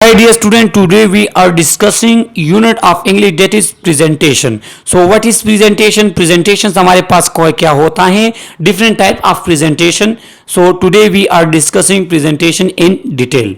Hi dear student, today we are discussing unit of English that is presentation. So what is presentation? Presentations हमारे पास क्या होता है? Different type of presentation. So today we are discussing presentation in detail.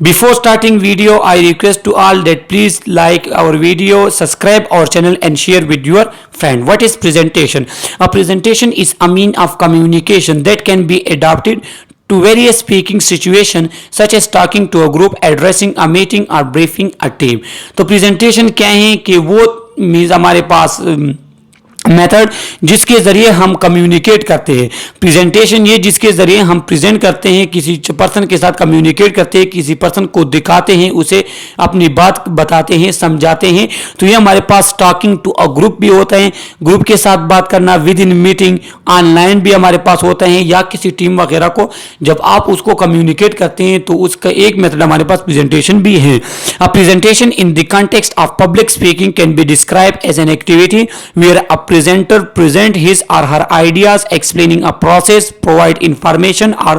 Before starting video, I request to all that please like our video, subscribe our channel and share with your friend. What is presentation? A presentation is a mean of communication that can be adapted to various speaking situation such as talking to a group, addressing a meeting or briefing a team. तो presentation क्या है कि वो means हमारे पास method जिसके ज़रिए हम communicate करते हैं. प्रेजेंटेशन ये जिसके ज़रिए हम प्रेजेंट करते हैं, किसी पर्सन के साथ कम्युनिकेट करते हैं, किसी पर्सन को दिखाते हैं, उसे अपनी बात बताते हैं, समझाते हैं. तो ये हमारे पास टॉकिंग टू अ ग्रुप भी होता है, ग्रुप के साथ बात करना, विद इन मीटिंग, ऑनलाइन भी हमारे पास होता है, या किसी टीम वगैरह को जब आप उसको कम्युनिकेट करते हैं तो उसका एक मेथड हमारे पास प्रेजेंटेशन भी है. A presentation in the context of public speaking can be describe as an activity where a presenter present his or her ideas, explaining a process, provide information or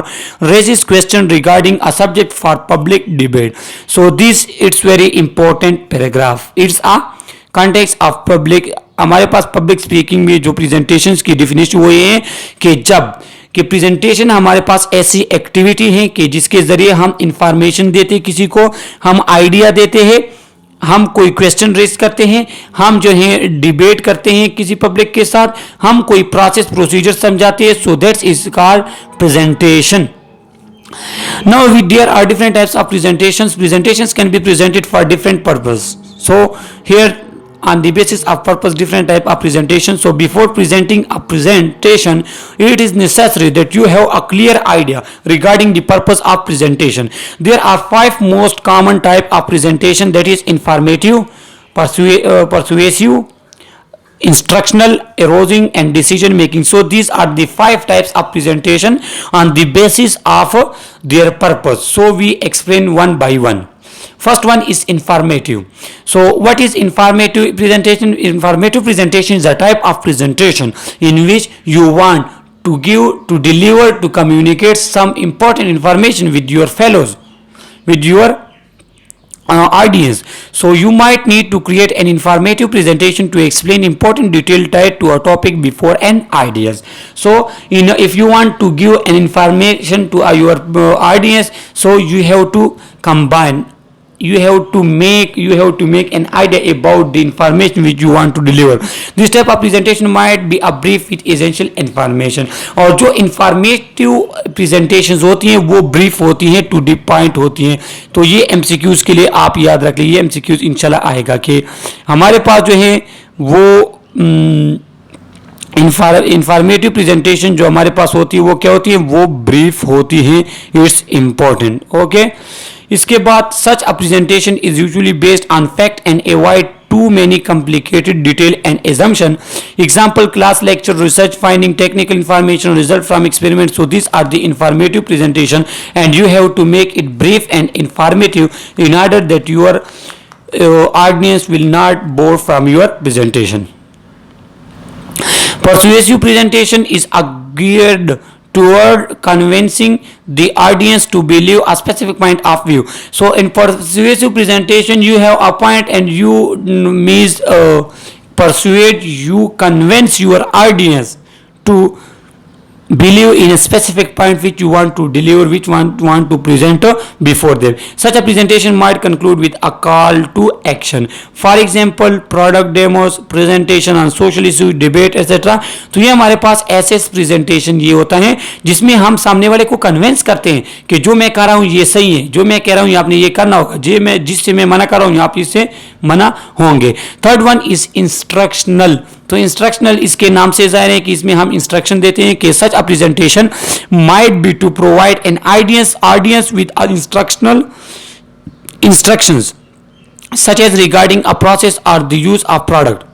raises question regarding a subject for public debate. So this it's very important paragraph. It's a context of public. हमारे पास public speaking में जो presentations की definition वो ये है कि जब कि प्रेजेंटेशन हमारे पास ऐसी एक्टिविटी है कि जिसके जरिए हम इंफॉर्मेशन देते हैं, किसी को हम आइडिया देते हैं, हम कोई क्वेश्चन रेज करते हैं, हम जो है डिबेट करते हैं किसी पब्लिक के साथ, हम कोई प्रोसेस प्रोसीजर समझाते हैं. So that's is called presentation. Now there are different types of presentations. Presentations can be presented for different purpose. So here on the basis of purpose, different type of presentation. So before presenting a presentation, it is necessary that you have a clear idea regarding the purpose of presentation. There are 5 most common type of presentation, that is informative, persuasive, instructional, arousing and decision making. So these are the 5 types of presentation on the basis of their purpose. So we explain one by one. First one is informative. So what is informative presentation? Informative presentation is a type of presentation in which you want to give, to deliver, to communicate some important information with your fellows, with your audience. So you might need to create an informative presentation to explain important detail tied to a topic before an ideas. So if you want to give an information to your audience, so you have to combine, you have to make an idea about the information which you want to deliver. This type of presentation might be a brief with essential information. और जो informative presentations होती हैं वो brief होती हैं, to the point होती हैं. तो ये MCQs के लिए आप याद रख लीजिए, MCQs इंशाल्लाह आएगा कि हमारे पास जो है वो इंफॉर्मेटिव प्रेजेंटेशन जो हमारे पास होती है वो क्या होती है, वो ब्रीफ होती है. It's important. ओके. इसके बाद such a presentation is usually based on fact and avoid too many complicated detail and assumption. Example, class lecture, research finding, technical information, result from experiments. So these are the informative presentation and you have to make it brief and informative in order that your audience will not bore from your presentation. Persuasive presentation is geared toward convincing the audience to believe a specific point of view. So in persuasive presentation you have a point and you means persuade, you convince your audience to believe in a specific point which you want to deliver, which want to present before them. Such a presentation might conclude with a call to action. For example, product demos, presentation on social issues, debate etc. तो ये हमारे पास ऐसे presentation ये होता है जिसमें हम सामने वाले को कन्विंस करते हैं कि जो मैं कह रहा हूँ ये सही है, जो मैं कह रहा हूँ आपने ये करना होगा, जो मैं जिससे मैं मना कर रहा हूँ आप इससे मना होंगे. Third one is instructional. तो इंस्ट्रक्शनल इसके नाम से जाहिर है कि इसमें हम इंस्ट्रक्शन देते हैं कि such a presentation might be to provide an audience with instructions such as regarding a process or the use of product.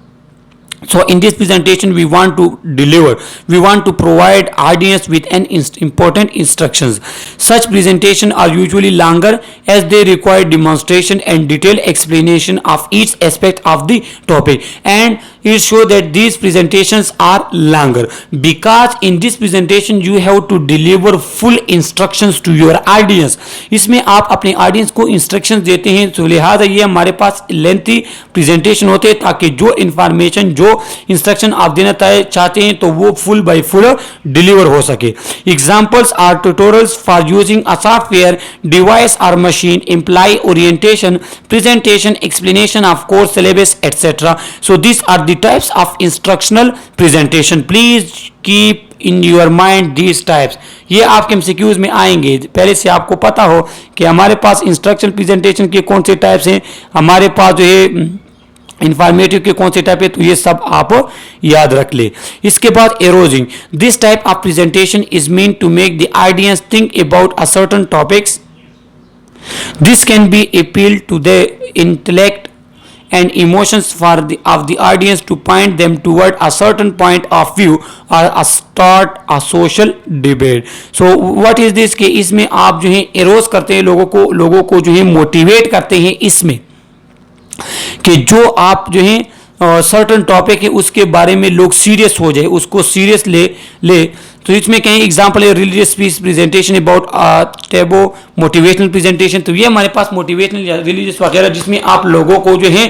So in this presentation we want to provide audience with an important instructions. Such presentation are usually longer as they require demonstration and detailed explanation of each aspect of the topic. And it shows that these presentations are longer because in this presentation you have to deliver full instructions to your audience. इसमें आप अपने audience को instructions देते हैं, तो लिहाजा ये हमारे पास लेंथी प्रेजेंटेशन होते हैं ताकि जो इंफॉर्मेशन जो इंस्ट्रक्शन आप देना चाहते हैं तो वो फुल बाय फुल डिलीवर हो सके. Examples are tutorials for using a software, device और machine, employ orientation, presentation, explanation of course syllabus etcetera. So this are the types of instructional presentation. Please keep in your mind these types. ये आपके MCQs में आएंगे. पहले से आपको पता हो कि हमारे पास इंस्ट्रक्शनल प्रेजेंटेशन के कौन से टाइप्स हैं, हमारे पास जो है इंफॉर्मेटिव के कौन से टाइप है, तो ये सब आप याद रख ले. इसके बाद arousing. This type of presentation is mean to make the audience think about a certain topics. This can be appeal to the intellect and emotions of the audience to point them toward a certain point of view or start a social debate. So what is this, कि इसमें आप जो है arrows करते हैं लोगों को जो है मोटिवेट करते हैं इसमें कि जो आप जो है सर्टन टॉपिक है उसके बारे में लोग सीरियस हो जाए, उसको सीरियस ले. तो इसमें कहीं एग्जांपल है religious speech presentation about taboo, motivational presentation. तो ये हमारे पास मोटिवेशनल रिलीजियस वगैरह जिसमें आप लोगों को जो है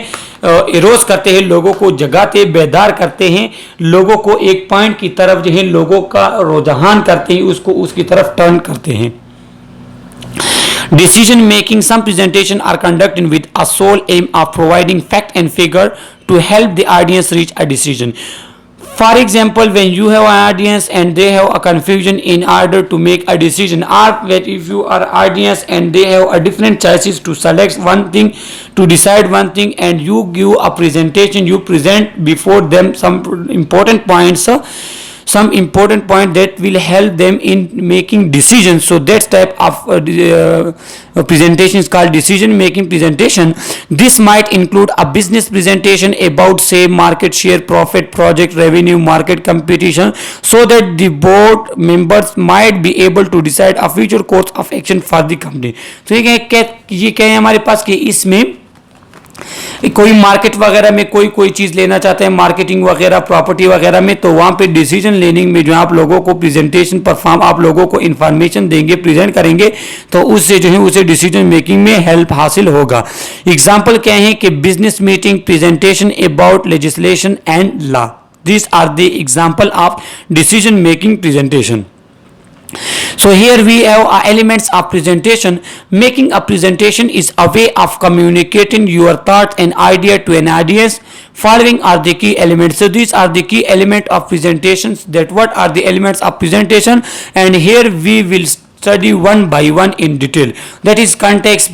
एरोज करते हैं, लोगों को जगाते बेदार करते हैं, लोगों को एक पॉइंट की तरफ जो है लोगों का रुझान करते हैं, उसको उसकी तरफ टर्न करते हैं. Decision making. Some presentation are conducted with a sole aim of providing fact and figure to help the audience reach a decision. For example, when you have an audience and they have a confusion in order to make a decision, or that if you are audience and they have a different choices to select one thing, to decide one thing, and you give a presentation, you present before them some important points, some important point that will help them in making decisions. So that type of presentation is called decision making presentation. This might include a business presentation about say market share, profit, project revenue, market competition, so that the board members might be able to decide a future course of action for the company. तो ये क्या है हमारे पास कि इसमें कोई market वगैरह में कोई चीज लेना चाहते हैं, मार्केटिंग वगैरह, प्रॉपर्टी वगैरह में, तो वहां पे डिसीजन लेनिंग में जो आप लोगों को प्रेजेंटेशन परफॉर्म, आप लोगों को इंफॉर्मेशन देंगे, प्रेजेंट करेंगे, तो उससे जो है उसे डिसीजन मेकिंग में हेल्प हासिल होगा. एग्जांपल क्या है कि business meeting, presentation about legislation and law. This are the example of decision making presentation. So here we have elements of presentation. Making a presentation is a way of communicating your thoughts and idea to an audience. Following are the key elements. So these are the key elements of presentations. That what are the elements of presentation? And here we will study one by one in detail. That is context,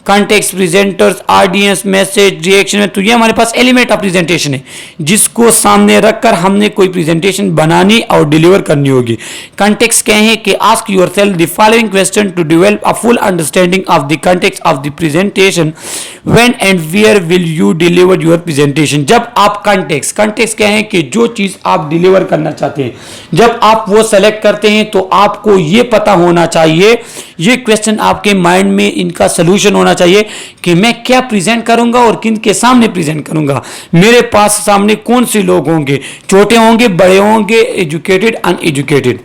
presenters, audience, message, reaction. तो ये हमारे पास element of presentation है जिसको सामने रखकर हमने कोई presentation बनानी और डिलीवर करनी होगी. कंटेक्स्ट क्या है कि ask yourself the following question to develop a full understanding of the context of the presentation. When and where will you deliver your presentation. जब आप कंटेक्स्ट क्या है कि जो चीज आप डिलीवर करना चाहते हैं, जब आप वो सेलेक्ट करते हैं तो आपको ये पता होना चाहिए, ये क्वेश्चन आपके माइंड में इनका सोल्यूशन होना चाहिए कि मैं क्या प्रेजेंट करूंगा और किन के सामने प्रेजेंट करूंगा. मेरे पास सामने कौन से लोग होंगे, छोटे होंगे, बड़े होंगे, एजुकेटेड, अनएजुकेटेड.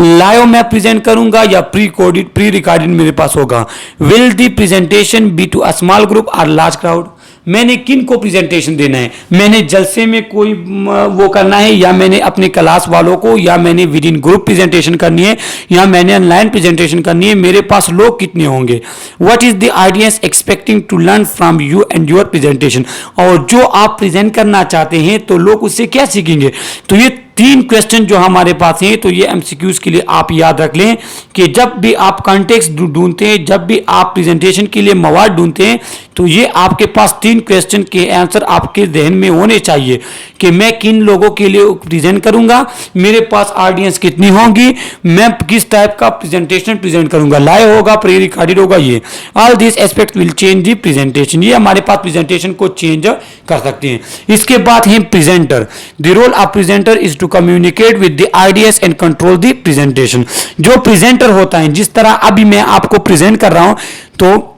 लाइव मैं प्रेजेंट करूंगा या प्री रिकॉर्डेड मेरे पास होगा. Will the presentation be to a small group और लार्ज क्राउड. मैंने किन को प्रेजेंटेशन देना है, मैंने जलसे में कोई वो करना है, या मैंने अपने क्लास वालों को, या मैंने विद इन ग्रुप प्रेजेंटेशन करनी है, या मैंने ऑनलाइन प्रेजेंटेशन करनी है, मेरे पास लोग कितने होंगे. What is the audience expecting to learn from you and your presentation. और जो आप प्रेजेंट करना चाहते हैं तो लोग उससे क्या सीखेंगे. तो ये 3 क्वेश्चन जो हमारे पास हैं, तो ये एमसीक्यूज के लिए आप याद रख लें कि जब भी आप कॉन्टेक्स्ट ढूंढते हैं, जब भी आप प्रेजेंटेशन के लिए मवाद ढूंढते हैं, तो ये आपके पास 3 क्वेश्चन के आंसर आपके जहन में होने चाहिए कि मैं किन लोगों के लिए प्रेजेंट करूंगा, मेरे पास ऑडियंस कितनी होगी, मैं किस टाइप का प्रेजेंटेशन प्रेजेंट करूंगा, लाइव होगा, प्री रिकॉर्डेड होगा. ये all this aspect will change the presentation. ये हमारे पास प्रेजेंटेशन को चेंज कर सकते हैं. इसके बाद है presenter. The role of presenter is to communicate with the ideas and control the presentation. जो प्रेजेंटर होता है, जिस तरह अभी मैं आपको प्रेजेंट कर रहा हूं, तो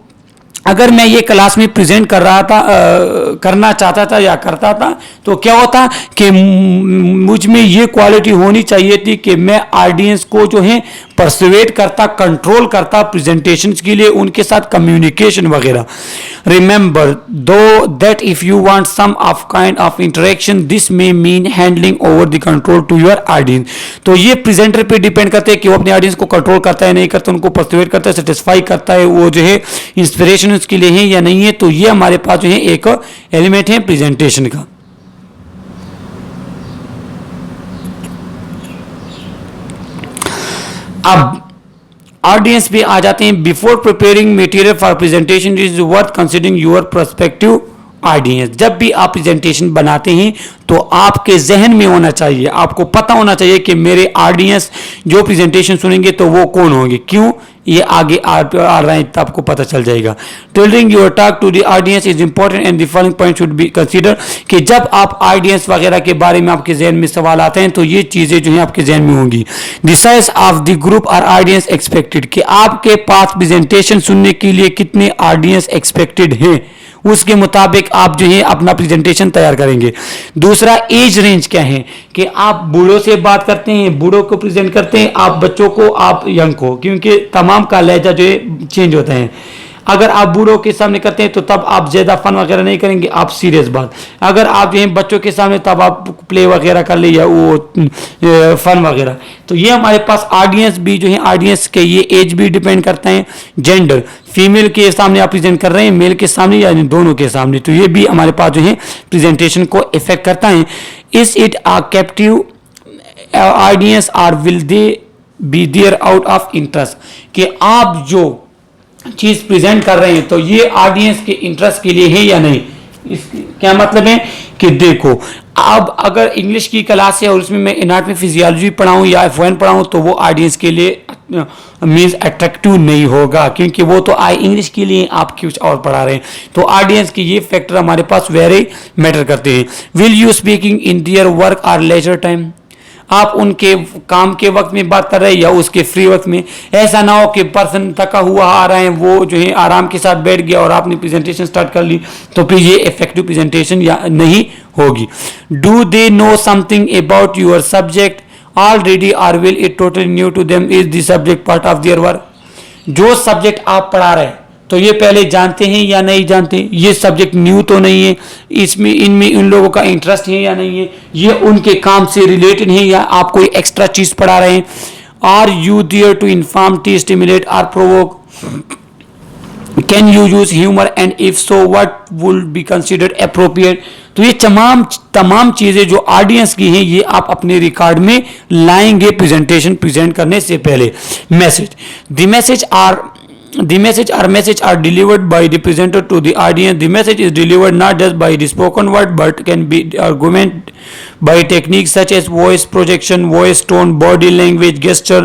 अगर मैं ये क्लास में प्रेजेंट कर रहा था करना चाहता था या करता था तो क्या होता कि मुझ में ये क्वालिटी होनी चाहिए थी कि मैं ऑडियंस को जो है परसुएट करता, कंट्रोल करता प्रेजेंटेशंस के लिए, उनके साथ कम्युनिकेशन वगैरह. Remember though that if you want some of kind of interaction this may mean handling over the control to your audience. तो ये प्रेजेंटर पे डिपेंड करते हैं कि वो अपने ऑडियंस को कंट्रोल करता है नहीं करता, उनको परसुएट करता है, सेटिस्फाई करता है, वो जो है इंस्पिरेशन उसके लिए है या नहीं है. तो ये हमारे पास जो है एक एलिमेंट है प्रेजेंटेशन का. अब ऑडियंस पे आ जाते हैं. Before preparing material for presentation it is worth considering your perspective audience. जब भी आप प्रेजेंटेशन बनाते हैं तो आपके जहन में होना चाहिए, आपको पता होना चाहिए कि मेरे ऑडियंस जो प्रेजेंटेशन सुनेंगे तो वो कौन होंगे. क्यों ये आगे आ रहे हैं तो आपको पता चल जाएगा. Tailoring your talk to the audience is important and the following point should be consider. कि जब आप ऑडियंस वगैरह के बारे में आपके जहन में सवाल आते हैं तो ये चीजें जो है आपके जहन में होंगी. The size of the group और ऑडियंस एक्सपेक्टेड, कि आपके पास प्रेजेंटेशन सुनने के लिए कितने ऑडियंस एक्सपेक्टेड हैं, उसके मुताबिक आप जो है अपना प्रेजेंटेशन तैयार करेंगे. दूसरा एज रेंज क्या है, कि आप बूढ़ों से बात करते हैं, बूढ़ों को प्रेजेंट करते हैं, आप बच्चों को, आप यंग को, क्योंकि तमाम का लहजा जो है चेंज होता है. अगर आप बूढ़ों के सामने करते हैं तो तब आप ज़्यादा फन वगैरह नहीं करेंगे, आप सीरियस बात. अगर आप जो है बच्चों के सामने तब आप प्ले वगैरह कर ले या वो फन वगैरह. तो ये हमारे पास ऑडियंस भी जो है, ऑडियंस के ये एज भी डिपेंड करता है. जेंडर, फीमेल के सामने आप प्रेजेंट कर रहे हैं, मेल के सामने या दोनों के सामने, तो ये भी हमारे पास जो है प्रेजेंटेशन को इफेक्ट करता है. Is it a captive audience और will they be there out of interest, कि आप जो चीज प्रेजेंट कर रहे हैं तो ये ऑडियंस के इंटरेस्ट के लिए है या नहीं. इसका क्या मतलब है कि देखो, अब अगर इंग्लिश की क्लास है और उसमें मैं एनाटॉमी फिजियोलॉजी पढ़ाऊं या F1 पढ़ाऊं तो वो ऑडियंस के लिए मीन्स अट्रैक्टिव नहीं होगा, क्योंकि वो तो आई इंग्लिश के लिए आप कुछ और पढ़ा रहे हैं. तो ऑडियंस के ये फैक्टर हमारे पास वेरी मैटर करते हैं. Will you speaking in their work और लेजर टाइम, आप उनके काम के वक्त में बात कर रहे हैं या उसके फ्री वक्त में. ऐसा ना हो कि पर्सन थका हुआ आ रहा है, वो जो है आराम के साथ बैठ गया और आपने प्रेजेंटेशन स्टार्ट कर ली, तो फिर ये इफेक्टिव प्रेजेंटेशन या नहीं होगी. Do they know something about your subject already और will it totally new to them, is the subject part of their work. जो सब्जेक्ट आप पढ़ा रहे हैं तो ये पहले जानते हैं या नहीं जानते, ये सब्जेक्ट न्यू तो नहीं है, इसमें इनमें इन लोगों का इंटरेस्ट है या नहीं है, ये उनके काम से रिलेटेड है या आप कोई एक्स्ट्रा चीज पढ़ा रहे हैं. Are you there to inform, to stimulate और provoke, can you use humour and if so what would be considered appropriate. तो ये तमाम चीजें जो ऑडियंस की हैं ये आप अपने रिकॉर्ड में लाएंगे प्रेजेंटेशन प्रेजेंट करने से पहले. Message, the message are delivered by the presenter to the audience. The message is delivered not just by the spoken word but can be argumented by techniques such as voice projection, voice tone, body language, gesture,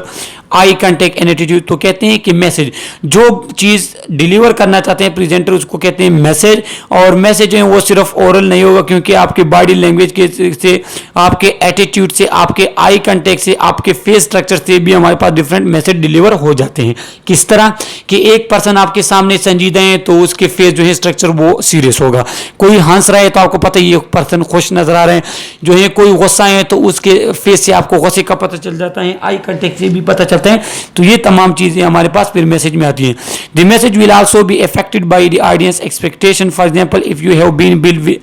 eye contact and attitude. तो कहते हैं कि message, जो चीज deliver करना चाहते हैं presenter उसको कहते हैं मैसेज. और मैसेज जो है वो सिर्फ ओरल नहीं होगा, क्योंकि आपके बॉडी लैंग्वेज के से, आपके एटीट्यूड से, आपके आई कंटेक्ट से, आपके फेस स्ट्रक्चर से भी हमारे पास डिफरेंट मैसेज डिलीवर हो जाते हैं. किस तरह कि एक पर्सन आपके सामने संजीदा है तो उसके फेस जो है स्ट्रक्चर वो सीरियस होगा. कोई हंस रहा है तो आपको पता है ये पर्सन खुश नजर आ रहे हैं. जो है कोई गुस्सा है तो उसके फेस से आपको गुस्से का पता चल जाता है, आई कंटेक्ट से भी पता चलता है. तो ये तमाम चीजें हमारे पास फिर मैसेज में आती हैं. The message will also be affected by the audience expectation. For example, if you have been build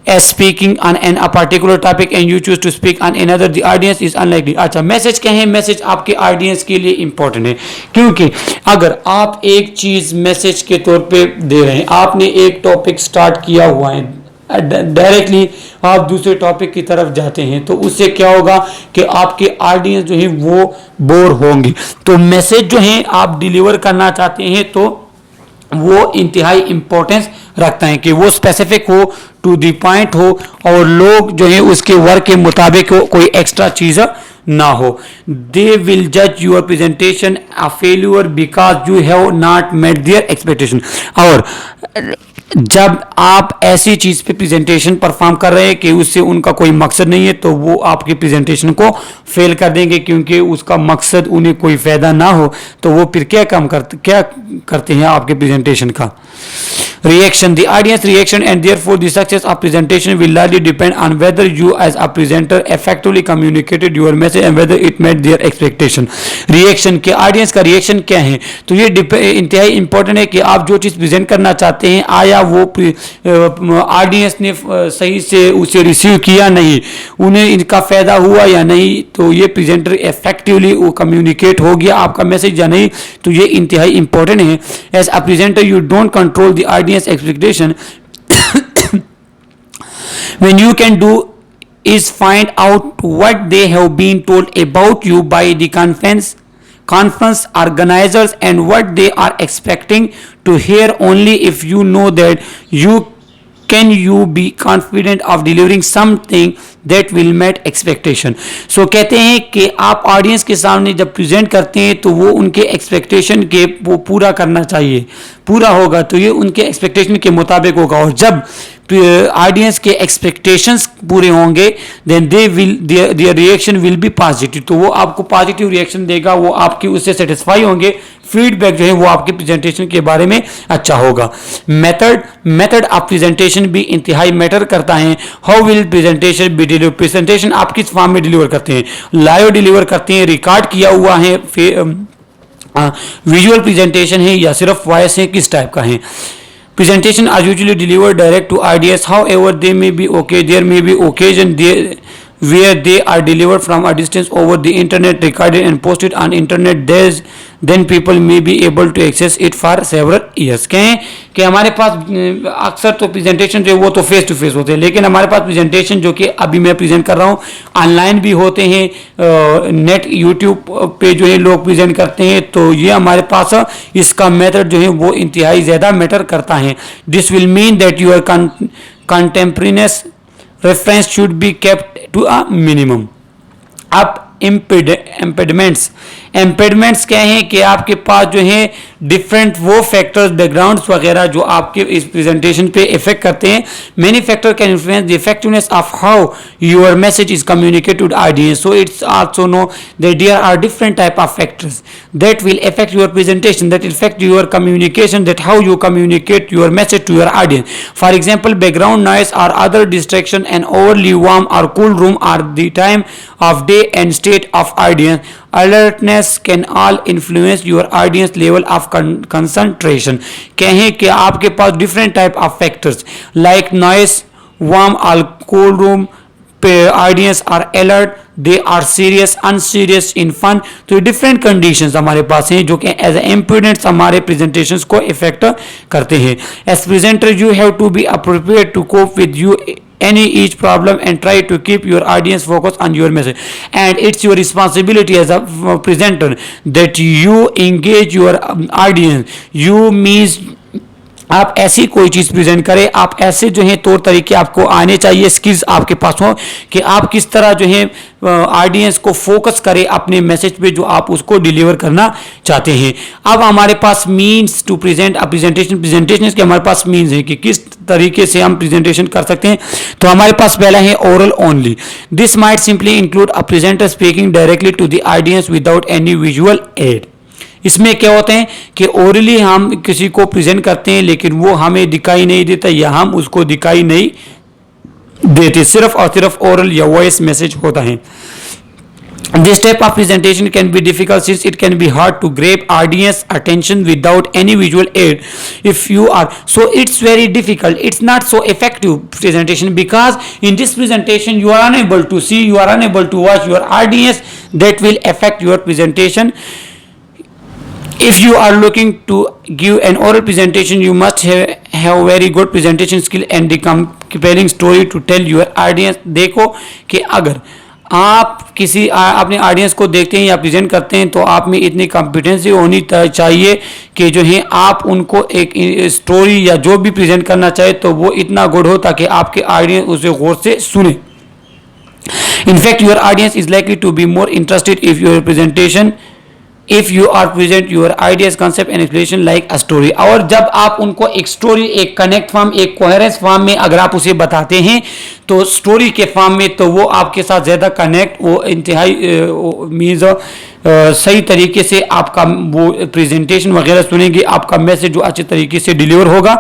as speaking on a particular topic and you choose to speak on another, the audience is unlikely. अच्छा, message क्या है? Message आपके audience के लिए important है, क्योंकि अगर आप एक चीज मैसेज के तौर पे दे रहे हैं, आपने एक टॉपिक स्टार्ट किया हुआ है, डायरेक्टली आप दूसरे टॉपिक की तरफ जाते हैं तो उससे क्या होगा कि आपके ऑडियंस जो है वो बोर होंगे. तो मैसेज जो है आप डिलीवर करना चाहते हैं तो वो इंतहाई इंपॉर्टेंस रखता है कि वो स्पेसिफिक हो, टू द पॉइंट हो, और लोग जो है उसके वर्क के मुताबिक हो, कोई एक्स्ट्रा चीज़ ना हो. दे विल जज your presentation a failure because you have not met their expectation. और जब आप ऐसी चीज पे प्रेजेंटेशन परफॉर्म कर रहे हैं कि उससे उनका कोई मकसद नहीं है, तो वो आपके प्रेजेंटेशन को फेल कर देंगे, क्योंकि उसका मकसद उन्हें कोई फायदा ना हो. तो वो फिर क्या करते हैं आपके प्रेजेंटेशन का. Reaction, the audience reaction and therefore the success of presentation will largely depend on whether you as a presenter effectively communicated your message and whether it met their expectation. Reaction के audience का reaction क्या है, तो ये इंतहाई important है कि आप जो चीज़ प्रेजेंट करना चाहते हैं, आया वो ऑडियंस ने सही से उसे रिसीव किया नहीं, उन्हें इनका फ़ायदा हुआ या नहीं, तो ये प्रेजेंटर इफेक्टिवली वो कम्युनिकेट हो गया आपका मैसेज या नहीं, तो ये इंतहाई इंपॉर्टेंट है. As a presenter you don't control the audience expectation. When you can do is find out what they have been told about you by the conference organizers and what they are expecting to hear. Only if you know that can you be confident of delivering something that will meet expectation. So कहते हैं कि आप audience के सामने जब present करते हैं तो वो उनके एक्सपेक्टेशन के वो पूरा करना चाहिए, पूरा होगा तो ये उनके एक्सपेक्टेशन के मुताबिक होगा. और जब ऑडियंस के एक्सपेक्टेशंस पूरे होंगे then their reaction will be positive, तो वो आपको पॉजिटिव रिएक्शन देगा, वो आपकी उससे सेटिस्फाई होंगे, फीडबैक जो है वो आपके प्रेजेंटेशन के बारे में अच्छा होगा. मेथड ऑफ प्रेजेंटेशन भी इंतहाई मैटर करता है. How will presentation B deliver, presentation आप किस फॉर्म में डिलीवर करते हैं, लाइव डिलीवर करते हैं, रिकॉर्ड किया हुआ है, विजुअल प्रेजेंटेशन है या सिर्फ वॉइस है, किस टाइप का है. Presentation are usually delivered direct to audience. However, there may be occasion where they are delivered from a distance over the internet, recorded and posted on internet. Then people may be able to access it for several years. कहें कि हमारे पास अक्सर तो presentation जो वो तो face to face होते हैं, लेकिन हमारे पास प्रेजेंटेशन जो कि अभी मैं प्रेजेंट कर रहा हूँ ऑनलाइन भी होते हैं, नेट यूट्यूब पे जो है लोग प्रेजेंट करते हैं, तो ये हमारे पास इसका मेथड जो है वो इंतहाई ज़्यादा मैटर करता है. This will mean that your contemporaneous reference should be kept to a minimum. आप इम्पेडमेंट्स क्या हैं कि आपके पास जो है डिफरेंट वो फैक्टर्स, बैकग्राउंड्स वगैरह जो आपके इस प्रेजेंटेशन पे इफेक्ट करते हैं. Many factor can influence the effectiveness of how your message is communicated to audience. So it's also know that there are different type of factors that will affect your presentation, that will affect your communication, that how you communicate your message to your audience. For example, background noise or other distraction, an overly warm or cool room, or the time of day and state of audience alertness can all influence your audience level of concentration. कहें कि आपके पास different type of factors like noise, warm or cool room, audience are alert, they are serious, unserious, in fun. तो different conditions हमारे पास हैं जो कि as a important हमारे प्रेजेंटेशंस को इफेक्ट करते हैं. As presenter you have to be appropriate to cope with you any each problem and try to keep your audience focused on your message. And it's your responsibility as a presenter that you engage your audience. You means आप ऐसी कोई चीज़ present करें, आप ऐसे जो है तौर तरीके आपको आने चाहिए, स्किल्स आपके पास हो कि आप किस तरह जो है ऑडियंस को फोकस करें अपने मैसेज पे जो आप उसको डिलीवर करना चाहते हैं. अब हमारे पास मीन्स टू प्रेजेंट प्रेजेंटेशन के हमारे पास मीन्स है कि किस तरीके से हम प्रेजेंटेशन कर सकते हैं. तो हमारे पास पहला है oral only. This might simply include a presenter speaking directly to the audience without any visual aid. इसमें क्या होते हैं कि ओरली हम किसी को प्रेजेंट करते हैं लेकिन वो हमें दिखाई नहीं देता या हम उसको दिखाई नहीं देते, सिर्फ और सिर्फ ओरल या वॉइस मैसेज होता है. This type of presentation can be difficult since it can be hard to grab audience attention without any visual aid. If you are so, it's very difficult. It's not so effective presentation because in this presentation you are unable to see, you are unable to watch your audience. That will affect your presentation. If you are looking to give an oral presentation, you must have very good presentation skill and the compelling story to tell your audience. देखो कि अगर आप किसी अपने audience को देखते हैं या प्रेजेंट करते हैं तो आप में इतनी कॉम्पिटेंसी होनी चाहिए कि जो है आप उनको एक स्टोरी या जो भी प्रेजेंट करना चाहे तो वो इतना गुड हो ताकि आपके ऑडियंस उसे गौर से सुने. In fact, your audience is likely to be more interested if your presentation, if you are present your ideas, concept and explanation like a story. और जब आप उनको एक स्टोरी, एक कनेक्ट फॉर्म, एक कोहेरेंस फॉर्म में अगर आप उसे बताते हैं तो स्टोरी के फॉर्म में, तो वो आपके साथ ज़्यादा कनेक्ट, वो इंतहाई मीन्स सही तरीके से आपका वो प्रेजेंटेशन वगैरह सुनेंगे, आपका मैसेज जो अच्छे तरीके से डिलीवर होगा.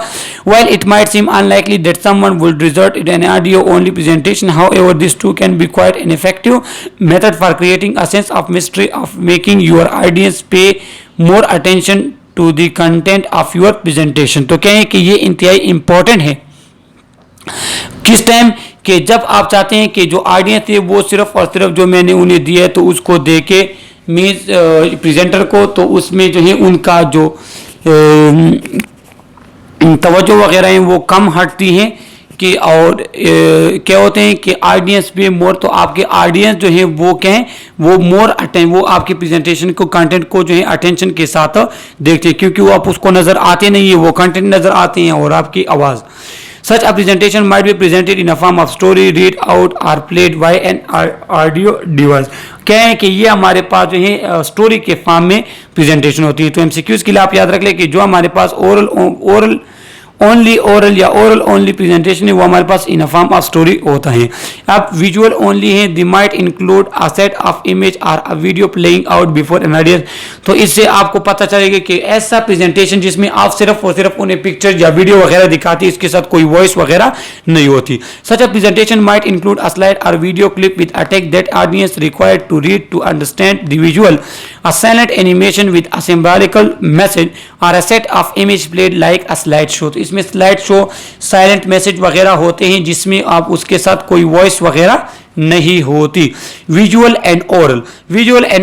While it might seem unlikely that someone would resort to an audio only presentation, however this too can be quite an effective method for creating a sense of mystery, of making your audience pay more attention to the content of your presentation. तो कहें कि ये इंतहाई important है किस time, कि जब आप चाहते हैं कि जो ऑडियंस है वो सिर्फ और सिर्फ जो मैंने उन्हें दिया है तो उसको देखे मीन्स प्रेजेंटर को, तो उसमें जो है उनका जो तवज्जो वगैरह हैं वो कम हटती हैं कि और क्या होते हैं कि ऑडियंस पे मोर, तो आपके ऑडियंस जो है वो कहें वो मोर अटेंड, वो आपके प्रेजेंटेशन को कंटेंट को जो है अटेंशन के साथ देखते हैं, क्योंकि वो आप उसको नज़र आते नहीं है, वो कंटेंट नज़र आते हैं और आपकी आवाज़. Such a presentation might be presented in a form of story, read out or played by an audio device. क्या है कि ये हमारे पास जो है स्टोरी के फॉर्म में प्रेजेंटेशन होती है. तो एमसीक्यूज के लिए आप याद रख लें कि जो हमारे पास ओरल या ओरल ओनली प्रेजेंटेशन है वो हमारे पास इन फॉर्म ऑफ स्टोरी होता है. अब विजुअल ओनली है, they might include a set of image और a video playing out before an audience. तो इससे आपको पता चलेगा कि ऐसा प्रेजेंटेशन जिसमें आप सिर्फ और सिर्फ उन्हें पिक्चर या वीडियो वगैरह दिखाती, इसके साथ कोई वॉइस वगैरह नहीं होती. Such a presentation might include a slide और video clip with a text that audience required to read to understand the visual, a silent animation with a symbolical message और a set of image played like a slide show. तो इसमें slide show, silent message वगैरह होते हैं जिसमें आप उसके साथ कोई वॉइस वगैरह नहीं होती. विजुअल एंड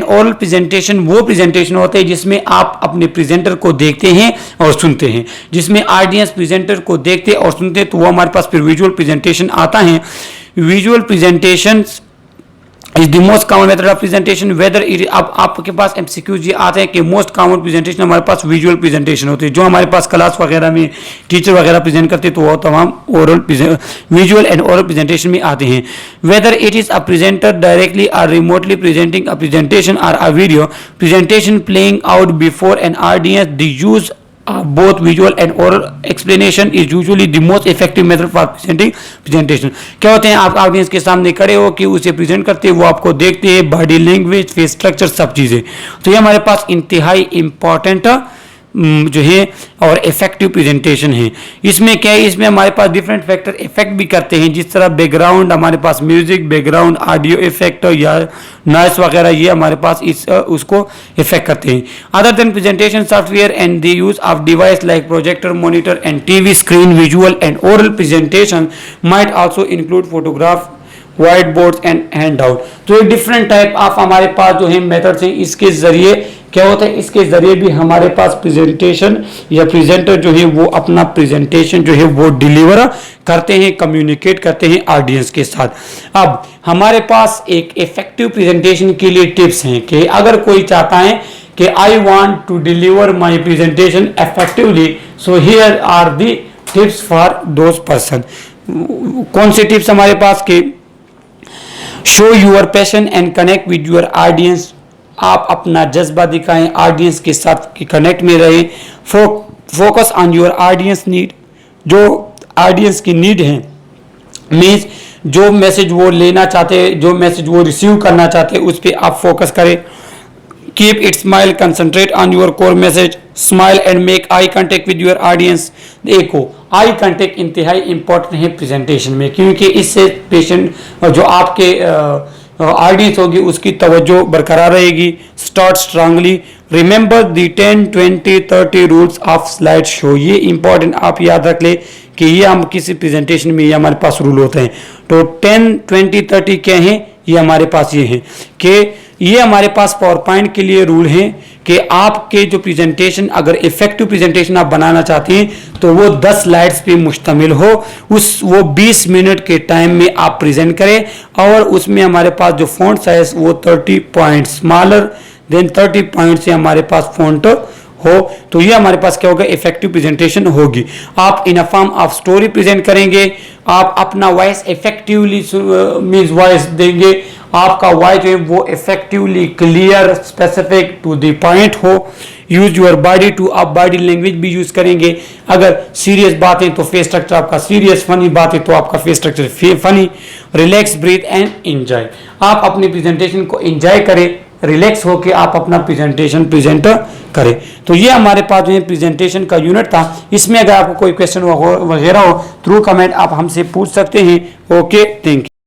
ओरल प्रेजेंटेशन वो प्रेजेंटेशन होते हैं जिसमें आप अपने प्रेजेंटर को देखते हैं और सुनते हैं, जिसमें ऑडियंस प्रेजेंटर को देखते और सुनते हैं, तो वो हमारे पास फिर विजुअल प्रेजेंटेशन आता है. Visual presentation is the most common method of presentation whether it. अब आपके पास एमसीक्यूज ये आते हैं कि मोस्ट कॉमन प्रेजेंटेशन हमारे पास विजुअल प्रेजेंटेशन होती है, जो हमारे पास क्लास वगैरह में टीचर वगैरह प्रेजेंट करते हैं तो वो तमाम विजुअल एंड ओरल प्रेजेंटेशन में आते हैं. Whether it is a presenter directly और रिमोटली प्रेजेंटिंग अ प्रेजेंटेशन और a video presentation playing out before an audience, the use both visual and oral explanation is usually the most effective method for presenting presentation. क्या होते हैं, आप audience के सामने खड़े हो कि उसे प्रेजेंट करते हैं, वो आपको देखते हैं, बॉडी लैंग्वेज, फेस स्ट्रक्चर, सब चीज़ें. तो ये हमारे पास इंतहाई इंपॉर्टेंट जो है और इफेक्टिव प्रेजेंटेशन है. इसमें क्या है, इसमें हमारे पास डिफरेंट फैक्टर इफेक्ट भी करते हैं, जिस तरह बैकग्राउंड, हमारे पास म्यूजिक, बैकग्राउंड, ऑडियो इफेक्ट या नॉइस वगैरह, ये हमारे पास उसको इफेक्ट करते हैं. Other than presentation software and the use of device like projector, monitor and TV screen, visual and oral presentation might also include photograph, white board and hand out. तो एक different type of हमारे पास जो है methods हैं, इसके जरिए क्या होता है, इसके जरिए भी हमारे पास प्रेजेंटेशन या प्रेजेंटर जो है वो अपना प्रेजेंटेशन जो है वो डिलीवर करते हैं, कम्युनिकेट करते हैं ऑडियंस के साथ. अब हमारे पास एक इफेक्टिव प्रेजेंटेशन के लिए टिप्स हैं कि अगर कोई चाहता है कि I want to deliver my presentation effectively, so here are the tips for those person. कौन से टिप्स हमारे पास के show your passion and connect with your audience. आप अपना जज्बा दिखाएं, ऑडियंस के साथ कनेक्ट में रहें. Focus on your audience need, जो ऑडियंस की नीड है, मीन्स जो मैसेज वो लेना चाहते हैं, जो मैसेज वो रिसीव करना चाहते हैं, उस पर आप फोकस करें. Keep it smile, concentrate on your core message, smile and make eye contact with your audience. देखो, आई कांटेक्ट इंतहाई इंपॉर्टेंट है प्रेजेंटेशन में, क्योंकि इससे पेशेंट जो आपके ऑडियंस होगी उसकी तवज्जो बरकरार रहेगी. Start strongly, remember the 10, 20, 30 rules of slide show. ये इंपॉर्टेंट आप याद रख ले कि ये हम किसी प्रेजेंटेशन में ये हमारे पास रूल होते हैं. तो 10, 20, 30 क्या हैं, ये हमारे पास ये हैं कि ये हमारे पास पावर पॉइंट के लिए रूल हैं कि आपके जो प्रेजेंटेशन, अगर इफेक्टिव प्रेजेंटेशन आप बनाना चाहते हैं तो वो 10 स्लाइड्स पे मुश्तमिल हो, वो 20 मिनट के टाइम में आप प्रेजेंट करें, और उसमें हमारे पास जो फॉन्ट साइज वो 30 पॉइंट स्मॉलर देन 30 पॉइंट से हमारे पास फॉन्ट हो, तो ये हमारे पास क्या होगा, इफेक्टिव प्रेजेंटेशन होगी। आप in a form of story present करेंगे, आप अपना वॉइस इफेक्टिवली मींस वॉइस देंगे, आपका वॉइस जो है वो effectively clear specific to the point हो। यूज योर बॉडी टू, आप बॉडी लैंग्वेज भी यूज करेंगे, अगर सीरियस बातें तो फेस स्ट्रक्चर आपका सीरियस, फनी बातें तो आपका face structure funny. Relax, breathe and enjoy, आप अपनी प्रेजेंटेशन को एंजॉय करें, रिलैक्स होकर आप अपना प्रेजेंटेशन प्रेजेंट करें। तो ये हमारे पास जो है प्रेजेंटेशन का यूनिट था। इसमें अगर आपको कोई क्वेश्चन वगैरह हो थ्रू कमेंट आप हमसे पूछ सकते हैं। Okay, thank you.